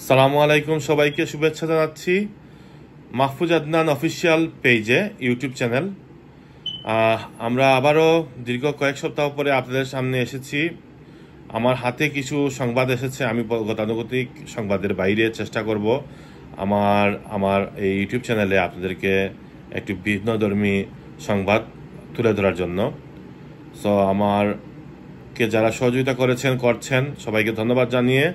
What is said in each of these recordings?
সালামু আলাইকুম, সবাইকে শুভেচ্ছা জানাচ্ছি মাহফুজ আদনান অফিসিয়াল পেজে, ইউটিউব চ্যানেল। আমরা আবারও দীর্ঘ কয়েক সপ্তাহ পরে আপনাদের সামনে এসেছি। আমার হাতে কিছু সংবাদ এসেছে, আমি গতানুগতিক সংবাদের বাইরে চেষ্টা করব আমার আমার এই ইউটিউব চ্যানেলে আপনাদেরকে একটি ভিন্নধর্মী সংবাদ তুলে ধরার জন্য। সো আমারকে যারা সহযোগিতা করছেন সবাইকে ধন্যবাদ জানিয়ে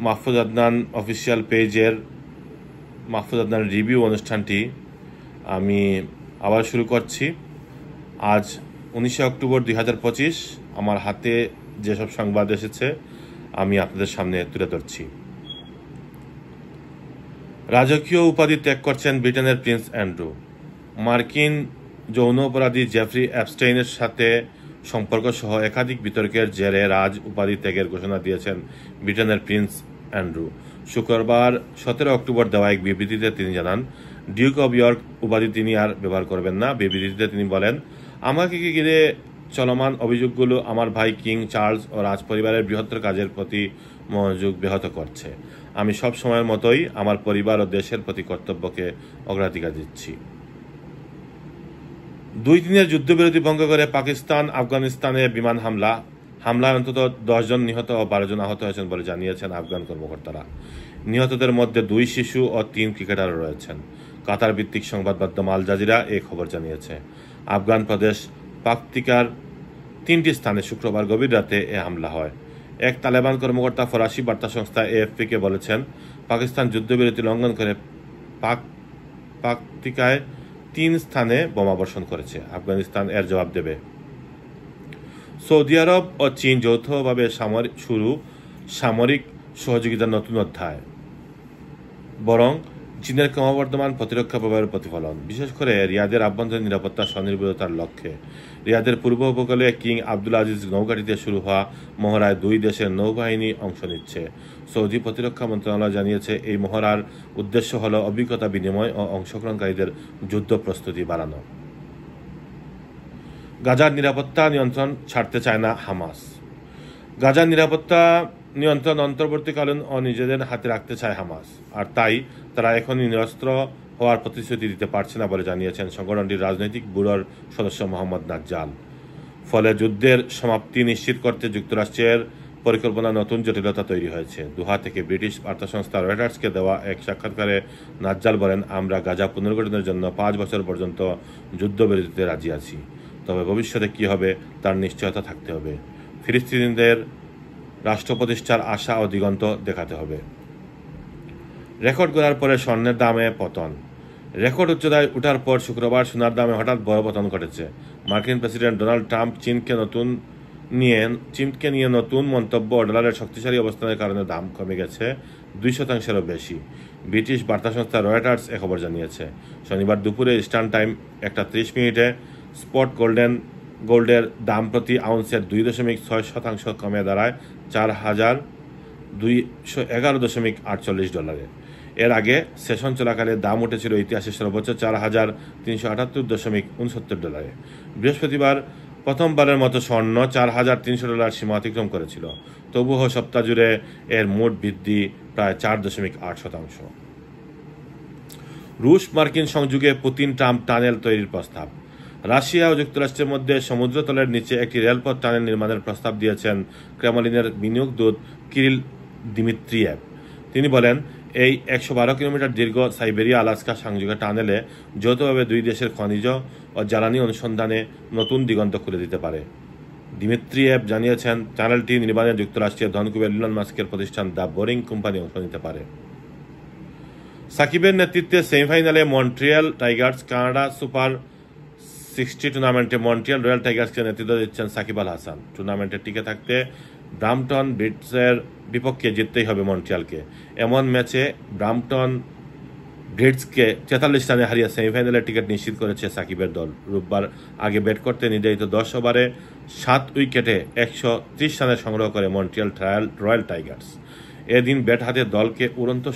মাহফুজ আদনান অফিসিয়াল পেজের মাহফুজ আদনান রিভিউ অনুষ্ঠানটি আমি আবার শুরু করছি। আজ 19 অক্টোবর 2025 আমার হাতে যেসব সংবাদ এসেছে আমি আপনাদের সামনে তুলে ধরছি। রাজকীয় উপাধি ত্যাগ করছেন ব্রিটেনের প্রিন্স অ্যান্ড্রু। মার্কিন যৌন অপরাধী জেফ্রি অ্যাপস্টেইনের সাথে সম্পর্ক সহ একাধিক বিতর্কের জেরে রাজ উপাধি ত্যাগের ঘোষণা দিয়েছেন ব্রিটেনের প্রিন্স অ্যান্ড্রু। শুক্রবার 17 অক্টোবর দেওয়া এক বিবৃতিতে তিনি জানান, ডিউক অব ইয়র্ক উপাধি তিনি আর ব্যবহার করবেন না। বিবৃতিতে তিনি বলেন, আমাকে ঘিরে চলমান অভিযোগগুলো আমার ভাই কিং চার্লস ও রাজ পরিবারের বৃহত্তর কাজের প্রতি মনোযোগ ব্যাহত করছে। আমি সব সময়ের মতোই আমার পরিবার ও দেশের প্রতি কর্তব্যকে অগ্রাধিকার দিচ্ছি। 2 দিনের যুদ্ধবিরতি ভঙ্গ করে পাকিস্তান আফগানিস্তানে বিমান হামলায় অন্তত 10 জন নিহত ও 12 জন আহত হয়েছেন বলে জানিয়েছেন আফগান কর্মকর্তারা। নিহতদের মধ্যে 2 শিশু ও 3 ক্রিকেটারও রয়েছেন। কাতার ভিত্তিক সংবাদ মাধ্যম আল জাজিরা এই খবর জানিয়েছে। আফগান প্রদেশ পাকতিকার 3টি স্থানে শুক্রবার গভীর রাতে এ হামলা হয়। এক তালেবান কর্মকর্তা ফরাসি বার্তা সংস্থা এএফপিকে বলেছেন, পাকিস্তান যুদ্ধবিরতি লঙ্ঘন করে পাকতিকায় 3 স্থানে বোমাবর্ষণ করেছে। আফগানিস্তান এর জবাব দেবে। সৌদি আরব ও চীন যৌথভাবে সামরিক সহযোগিতার নতুন অধ্যায়, বরং চীনের ক্রমবর্ধমান প্রতিরক্ষা প্রভাবের প্রতিফলন, বিশেষ করে রিয়াদের আভ্যন্তরীণ নিরাপত্তা স্বনির্ভরতার লক্ষ্যে। রিয়াদের পূর্ব উপকূলে কিং আব্দুল আজিজ নৌঘাটিতে শুরু হওয়া মহড়ায় 2 দেশের নৌবাহিনী অংশ নিচ্ছে। সৌদি প্রতিরক্ষা মন্ত্রণালয় জানিয়েছে, এই মহড়ার উদ্দেশ্য হল অভিজ্ঞতা বিনিময় ও অংশগ্রহণকারীদের যুদ্ধ প্রস্তুতি বাড়ানো। গাজার নিরাপত্তা নিয়ন্ত্রণ ছাড়তে চায় না হামাস। গাজার নিরাপত্তা নিয়ন্ত্রণ অন্তর্বর্তীকালীন ও নিজেদের হাতে রাখতে চায় হামাস, আর তাই তারা এখনই নিরস্ত্র হওয়ার প্রতিশ্রুতি দিতে পারছে না বলে জানিয়েছেন সংগঠনটির রাজনৈতিক ব্যুরোর সদস্য মোহাম্মদ নাজ্জাল। ফলে যুদ্ধের সমাপ্তি নিশ্চিত করতে যুক্তরাষ্ট্রের পরিকল্পনা নতুন জটিলতা তৈরি হয়েছে। দোহা থেকে ব্রিটিশ বার্তা সংস্থা রয়টার্সকে দেওয়া এক সাক্ষাৎকারে নাজ্জাল বলেন, আমরা গাজা পুনর্গঠনের জন্য 5 বছর পর্যন্ত যুদ্ধবিরতিতে রাজি আছি, তবে ভবিষ্যতে কী হবে তার নিশ্চয়তা থাকতে হবে। ফিলিস্তিনিদের রাষ্ট্র প্রতিষ্ঠার আশা ও দিগন্ত দেখাতে হবে। রেকর্ড গড়ার পরে স্বর্ণের দামে পতন। রেকর্ড উচ্চতায় ওঠার পর শুক্রবার সোনার দামে হঠাৎ বড় পতন ঘটেছে। মার্কিন প্রেসিডেন্ট ডোনাল্ড ট্রাম্প চীনকে নিয়ে নতুন মন্তব্য ও ডলারের শক্তিশালী অবস্থানের কারণে দাম কমে গেছে 2%-এরও বেশি। ব্রিটিশ বার্তা সংস্থা রয়টার্স এ খবর জানিয়েছে। শনিবার দুপুরে ইস্টার্ন টাইম 1:30 স্পট গোল্ডের দাম প্রতি আউন্সের 2.6% কমে দাঁড়ায় $4,211.48। এর আগে সেশন চলাকালে দাম উঠেছিল ইতিহাসের সর্বোচ্চ $4,378.69। বৃহস্পতিবার প্রথমবারের মতো স্বর্ণ $4,300 সীমা অতিক্রম করেছিল। তবুও সপ্তাহ জুড়ে এর মোট বৃদ্ধি প্রায় 4.8%। রুশ মার্কিন সংযোগে পুতিন ট্রাম্প টানেল তৈরির প্রস্তাব। রাশিয়া ও যুক্তরাষ্ট্রের মধ্যে সমুদ্রতলের নিচে একটি রেলপথ টানেল নির্মাণের প্রস্তাব দিয়েছেন ক্রেমলিনের বিনিয়োগ দূত কিরিল দিমিত্রিয়েভ। তিনি বলেন, এই 112 কিলোমিটার দীর্ঘ সাইবেরিয়া আলাস্কা সংযোগে টানেলে যৌথভাবে 2 দেশের খনিজ ও জ্বালানি অনুসন্ধানে নতুন দিগন্ত খুলে দিতে পারে। দিমিত্রিয়েভ জানিয়েছেন, টানেলটি নির্মাণে যুক্তরাষ্ট্রের ধনকুবের ইলন মাস্কের প্রতিষ্ঠান দ্য বোরিং কোম্পানি অংশ নিতে পারে। সাকিবের নেতৃত্বে সেমিফাইনালে মন্ট্রিয়াল টাইগার্স। কানাডা সুপার 60 টুর্নামেন্টে মন্ট্রিয়াল রয়্যাল টাইগার্সকে নেতৃত্ব দিচ্ছেন সাকিব আল হাসান। টুর্নামেন্টে টিকে থাকতে ব্রাম্পটন ব্রিটসের বিপক্ষে জিততেই হবে মন্ট্রিয়ালকে। এমন ম্যাচে ব্রাম্পটন ব্রিটসকে 43 রানে হারিয়ে সেমিফাইনালের টিকিট নিশ্চিত করেছে সাকিবের দল। রোববার আগে ব্যাট করতে নির্ধারিত 10 ওভারে 7 উইকেটে 130 রানের সংগ্রহ করে মন্ট্রিয়াল রয়্যাল টাইগার্স। এদিন ব্যাট হাতে দলকে উড়ন্ত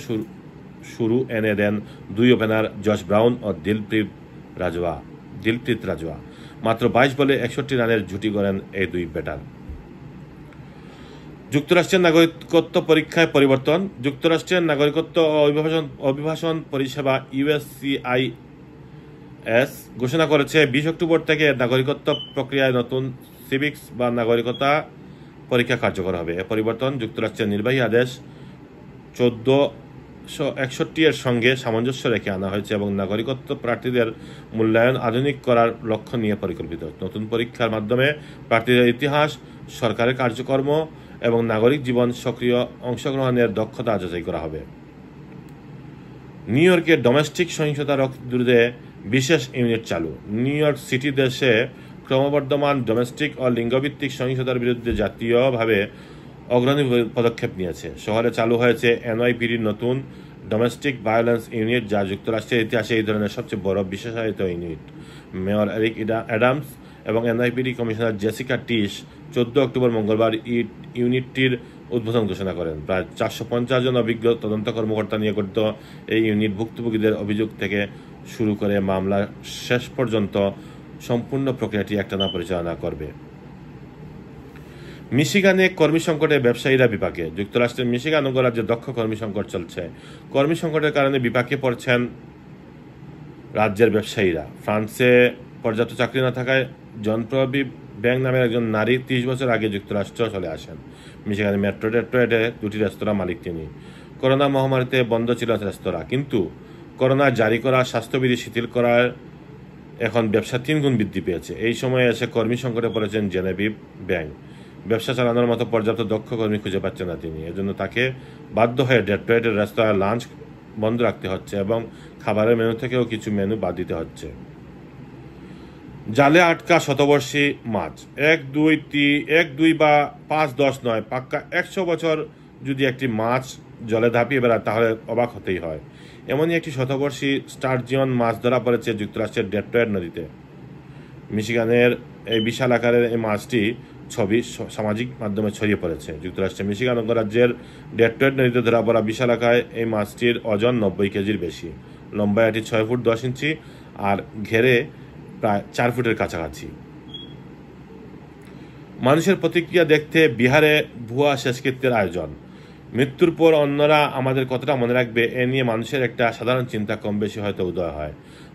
শুরু এনে দেন 2 ওপেনার জশ ব্রাউন ও দিলপ্রীত রাজওয়া। মাত্র 22 বলে 61 রানের জুটি গড়েন এই 2 ব্যাটার। যুক্তরাষ্ট্রের নাগরিকত্ব পরীক্ষায় পরিবর্তন। যুক্তরাষ্ট্রের নাগরিকত্ব ও অভিবাসন পরিষেবা USCIS ঘোষণা করেছে 20 অক্টোবর থেকে নাগরিকত্ব প্রক্রিয়ায় নতুন সিভিক্স বা নাগরিকতা পরীক্ষা কার্যকর হবে। এ পরিবর্তন যুক্তরাষ্ট্রের নির্বাহী আদেশ 1461 এর সঙ্গে সামঞ্জস্য রেখে আনা হয়েছে এবং নাগরিকত্ব প্রার্থীদের মূল্যায়ন আধুনিক করার লক্ষ্য নিয়ে পরিকল্পিত। নতুন পরীক্ষার মাধ্যমে প্রার্থীদের ইতিহাস, সরকারের কার্যক্রম এবং নাগরিক জীবন সক্রিয় অংশগ্রহণের দক্ষতা যাচাই করা হবে। নিউ ইয়র্কে ডোমেস্টিক সহিংসতা রোধে বিশেষ ইউনিট চালু। নিউ ইয়র্ক সিটি দেশে ক্রমবর্ধমান ডোমেস্টিক ও লিঙ্গভিত্তিক সহিংসতার বিরুদ্ধে জাতীয়ভাবে অগ্রণী পদক্ষেপ নিয়েছে। শহরে চালু হয়েছে NYPDর নতুন ডোমেস্টিক ভায়োলেন্স ইউনিট, যা যুক্তরাষ্ট্রের ইতিহাসে এই ধরনের সবচেয়ে বড় বিশেষায়িত ইউনিট। মেয়র এরিক অ্যাডামস এবং NYPD কমিশনার জেসিকা টিশ 14 অক্টোবর মঙ্গলবার ইউনিটটির উদ্বোধন ঘোষণা করেন। প্রায় 450 জন অভিজ্ঞ তদন্ত কর্মকর্তা নিয়ে গঠিত এই ইউনিট ভুক্তভোগীদের অভিযোগ থেকে শুরু করে মামলা শেষ পর্যন্ত সম্পূর্ণ প্রক্রিয়াটি একটানা পরিচালনা করবে। মিশিগানে কর্মী সংকটে ব্যবসায়ীরা বিপাকে। যুক্তরাষ্ট্রের মিশিগান অঙ্গরাজ্যে দক্ষ কর্মী সংকট চলছে। কর্মী সংকটের কারণে বিপাকে পড়ছেন রাজ্যের ব্যবসায়ীরা। ফ্রান্সে পর্যাপ্ত চাকরি না থাকায় জনপ্রবী ব্যাং নামের একজন নারী 30 বছর আগে যুক্তরাষ্ট্র চলে আসেন। মিশিগানের মেট্রো ডেট্রয়েটে 2টি রেস্তোরাঁ মালিক তিনি। করোনা মহামারীতে বন্ধ ছিল রেস্তোরাঁ, কিন্তু করোনা জারি করা স্বাস্থ্যবিধি শিথিল করার এখন ব্যবসা 3 গুণ বৃদ্ধি পেয়েছে। এই সময়ে এসে কর্মী সংকটে পড়েছেন জেনেভিভ ব্যাং। ব্যবসা চালানোর মতো পর্যাপ্ত দক্ষ কর্মী খুঁজে পাচ্ছেন না তিনি। এজন্য তাকে বাধ্য হয়ে ডেট্রয়েটের রেস্তোরাঁ লাঞ্চ বন্ধ রাখতে হচ্ছে এবং খাবারের মেনু থেকেও কিছু মেনু বাদ দিতে হচ্ছে। জালে আটকা শতবর্ষী মাছ। 1, 2 বা 5, 10 নয়, পাক্কা 100 বছর যদি একটি মাছ জলে ধাপিয়ে বেড়ায় তাহলে অবাক হতেই হয়। এমনই একটি শতবর্ষী স্টারজিয়ন মাছ ধরা পড়েছে যুক্তরাষ্ট্রের ডেট্রয়েট নদীতে। মিশিগানের এই বিশাল আকারের এই মাছটি ছবি সামাজিক মাধ্যমে ছড়িয়ে পড়েছে। যুক্তরাষ্ট্রের মিশিগান অঙ্গরাজ্যের ডেট্রয়েট নদীতে ধরা পড়া বিশাল আকারের এই মাছটির ওজন 90 কেজির বেশি। লম্বায় এটি 6 ফুট 10 ইঞ্চি আর ঘেরে প্রায় 4 ফুটের কাছাকাছি। মানুষের প্রতিক্রিয়া দেখতে বিহারে ভুয়া শেষকৃত্যের আয়োজন। মৃত্যুর পর অন্যরা আমাদের কতটা মনে রাখবে, এ নিয়ে মানুষের একটা সাধারণ চিন্তা কম বেশি হয়তো উদয় হয়।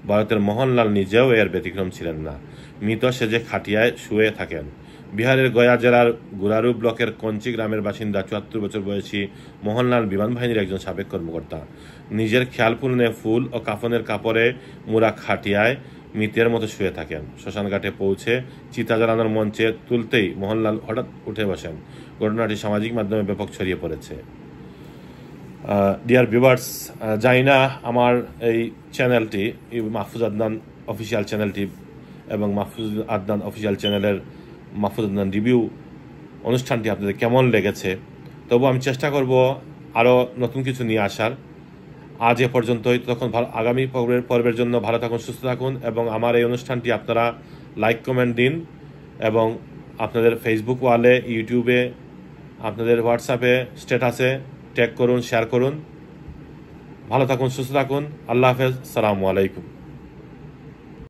ভারতের মোহনলাল নিজেও এর ব্যতিক্রম ছিলেন না। মৃত সেজে খাটিয়ায় শুয়ে থাকেন। বিহারের গয়া জেলার গুরারু ব্লকের কঞ্চি গ্রামের বাসিন্দা 74 বছর বয়সী মোহনলাল বিমান বাহিনীর একজন সাবেক কর্মকর্তা। নিজের খেয়াল পূরণে ফুল ও কাফনের কাপড়ে মুড়া খাটিয়ায় মৃতের মতো শুয়ে থাকেন। শ্মশানঘাটে পৌঁছে চিতা জ্বালানোর মঞ্চে তুলতেই মোহনলাল হঠাৎ উঠে বসেন। ঘটনাটি সামাজিক মাধ্যমে ব্যাপক ছড়িয়ে পড়েছে। ডিয়ার ভিউয়ার্স, জানি না আমার এই চ্যানেলটি, মাহফুজ আদনান অফিসিয়াল চ্যানেলটি এবং মাহফুজ আদনান অফিসিয়াল চ্যানেলের মাহফুজ আদনান রিভিউ অনুষ্ঠানটি আপনাদের কেমন লেগেছে। তবু আমি চেষ্টা করব আরও নতুন কিছু নিয়ে আসার। আজ এ পর্যন্তই। তখন আগামী পর্বের জন্য ভালো থাকুন, সুস্থ থাকুন এবং আমার এই অনুষ্ঠানটি আপনারা লাইক কমেন্ট দিন এবং আপনাদের ফেসবুক ওয়ালে, ইউটিউবে, আপনাদের হোয়াটসঅ্যাপে স্ট্যাটাসে ট্যাগ করুন, শেয়ার করুন। ভালো থাকুন, সুস্থ থাকুন। আল্লাহ হাফেজ। আসসালামু আলাইকুম।